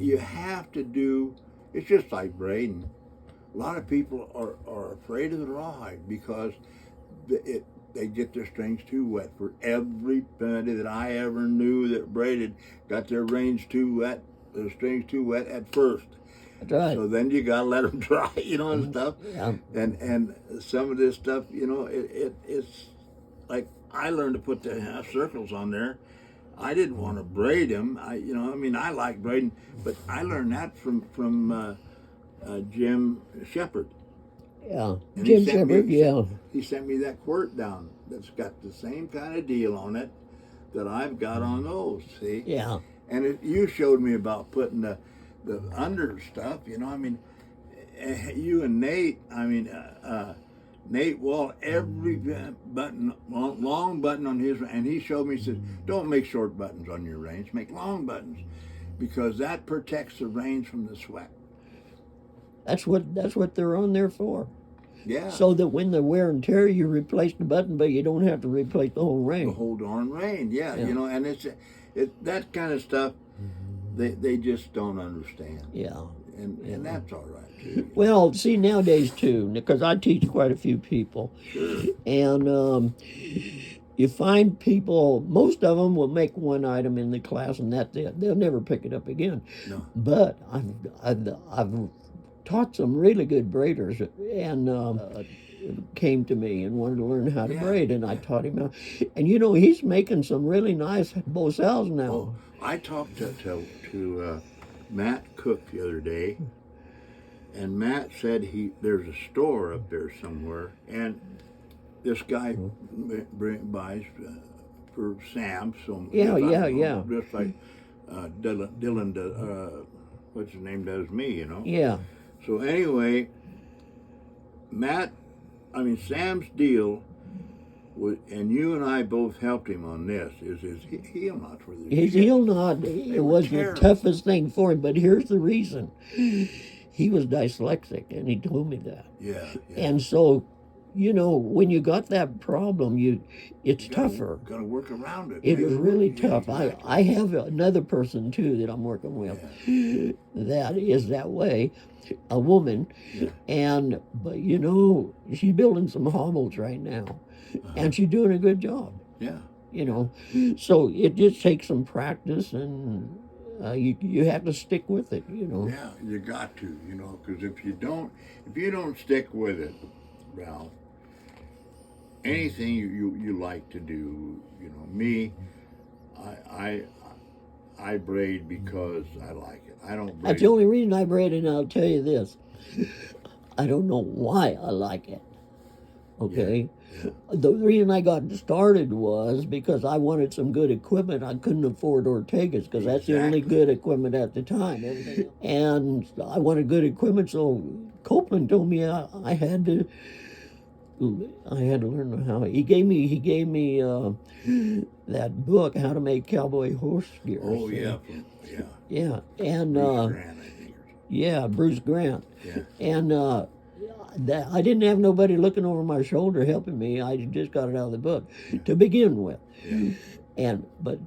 you have to do. It's just like braiding. A lot of people are afraid of the rawhide because they get their strings too wet. For everybody that I ever knew that braided got their reins too wet, their strings too wet at first. That's right. So then you gotta let them dry, and stuff. Yeah. And some of this stuff, it's like I learned to put the half circles on there. I didn't want to braid them. I like braiding, but I learned that from Jim Shepard. Yeah, And Jim Shepard, yeah. He sent me that quirt down that's got the same kind of deal on it that I've got on those, see? Yeah. And you showed me about putting the under stuff, you and Nate, Nate Wall, every button, long button on his, and he showed me, he said, don't make short buttons on your reins, make long buttons, because that protects the reins from the sweat. That's what they're on there for. Yeah. So that when the wear and tear, you replace the button, but you don't have to replace the whole rein. The whole darn rein, yeah. And it's that kind of stuff. They just don't understand. Yeah. And that's all right too. Well, see, nowadays too, because I teach quite a few people. Sure. And you find people, most of them will make one item in the class and that's it. They'll never pick it up again. No. But I've taught some really good braiders, and came to me and wanted to learn how to braid, and I taught him how. And he's making some really nice bosals now. Oh, I talked to Matt Cook the other day, and Matt said there's a store up there somewhere, and this guy buys for Sam. So yeah. Just like Dillon does, what's his name, does me, Yeah. So anyway, Sam's deal was, and you and I both helped him on this, is his heel knots were the His heel knot, it was the toughest thing for him, but here's the reason. He was dyslexic, and he told me that. Yeah. And so, when you got that problem, it's tougher. Got to work around it. It is really tough. Exactly. I have another person, too, that I'm working with that is that way, a woman, but she's building some hobbles right now, and she's doing a good job. Yeah. So it just takes some practice, and you have to stick with it, Yeah, you got to, because if you don't stick with it, Ralph, anything you like to do, me, I braid because I like it. I don't braid. That's the only reason I braid, and I'll tell you this. I don't know why I like it. Okay? Yeah. The reason I got started was because I wanted some good equipment. I couldn't afford Ortega's because that's the only good equipment at the time. And I wanted good equipment, so Copeland told me I had to learn how. He gave me that book, How to Make Cowboy Horse Gear. Oh, yeah. Yeah, and Bruce Grant, I think. Yeah, Bruce Grant. Yeah. And I didn't have nobody looking over my shoulder helping me. I just got it out of the book to begin with. Yeah. But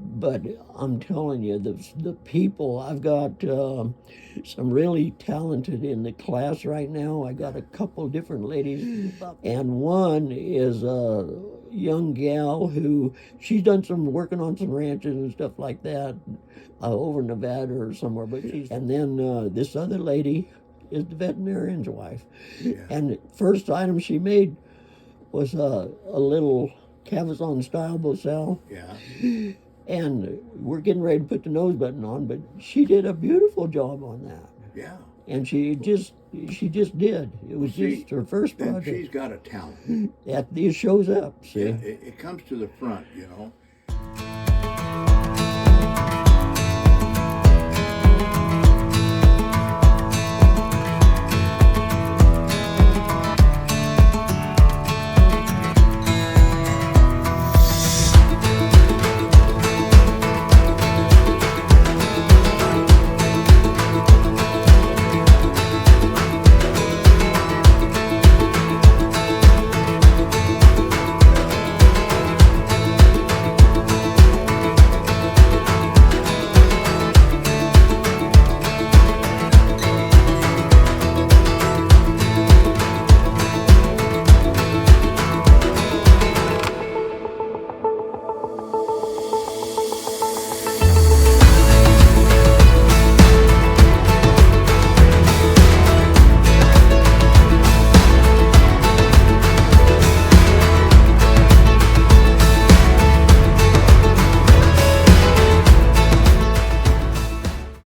I'm telling you, the people, I've got some really talented in the class right now. I got a couple different ladies, and one is a young gal who, she's done some working on some ranches and stuff like that over in Nevada or somewhere. And then this other lady is the veterinarian's wife. Yeah. And the first item she made was a little Cavazon style bosal. Yeah. And we're getting ready to put the nose button on, but she did a beautiful job on that. Yeah. And she just did. It was just her first project. She's got a talent. It shows up, see? Yeah, it comes to the front,